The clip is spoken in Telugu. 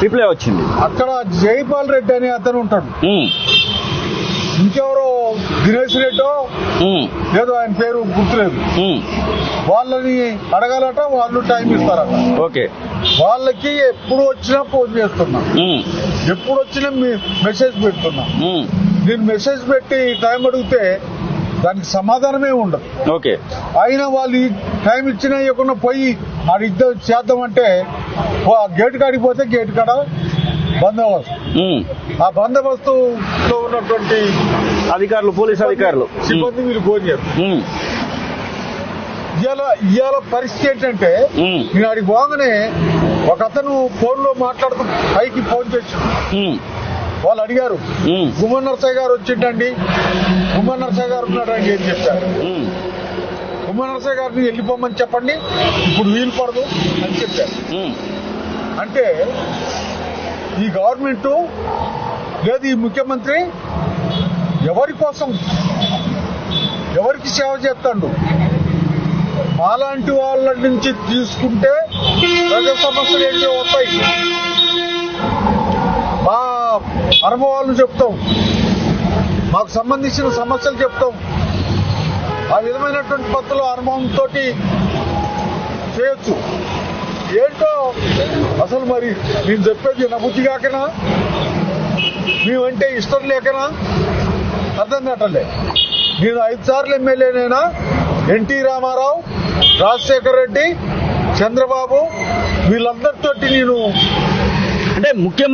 రిప్లై వచ్చింది. అక్కడ జైపాల్ రెడ్డి అనే అతను ఉంటాడు, ఇంకెవరో దినేష్ రెడ్డో ఏదో ఆయన పేరు గుర్తులేదు, వాళ్ళని అడగాలట, వాళ్ళు టైం ఇస్తారట. ఓకే, వాళ్ళకి ఎప్పుడు వచ్చినా ఫోన్ చేస్తున్నా, ఎప్పుడు వచ్చినా మెసేజ్ పెడుతున్నా. నేను మెసేజ్ పెట్టి టైం అడిగితే దానికి సమాధానమే ఉండదు. ఓకే, అయినా వాళ్ళు టైం ఇచ్చినా ఇవ్వకుండా పోయి అది చేద్దామంటే గేటు కాడికి పోతే గేటు కాడ బందోబస్తు, ఆ బందోబస్తులో ఉన్నటువంటి అధికారులు, పోలీస్ అధికారులు, సిబ్బంది వీళ్ళు ఫోన్ చేయరు. ఇవాళ పరిస్థితి ఏంటంటే నేను అడిగి పోగానే ఒక అతను ఫోన్ లో మాట్లాడుతూ పైకి ఫోన్ చేశాడు. వాళ్ళు అడిగారు, గుమ్మన్ నరసయ్య గారు వచ్చిండండి, గుమ్మన్ నరసయ్య గారు ఉన్నాడండి అని చెప్పారు. గుమ్మన్ నరసయ్య గారిని వెళ్ళిపోమని చెప్పండి, ఇప్పుడు వీలు పడదు అని చెప్పారు. అంటే ఈ గవర్నమెంట్ లేదు, ఈ ముఖ్యమంత్రి ఎవరి కోసం, ఎవరికి సేవ చేస్తాడు? అలాంటి వాళ్ళ నుంచి తీసుకుంటే ప్రజా సమస్యలు ఏంటో వస్తాయి. మా అనుభవాలను చెప్తాం, మాకు సంబంధించిన సమస్యలు చెప్తాం. ఆ విధమైనటువంటి పద్ధతిలో అనుభవంతో చేయొచ్చు. ఏంటో అసలు మరి నేను చెప్పేది నబుద్ధి కాకనా, మేమంటే ఇష్టం లేకనా అర్థం కావట్లే. నేను 5 సార్లు ఎమ్మెల్యేనైనా ఎన్టీ రామారావు, రాజశేఖర్ రెడ్డి, చంద్రబాబు వీళ్ళందరితోటి నేను అంటే ముఖ్యమంత్రి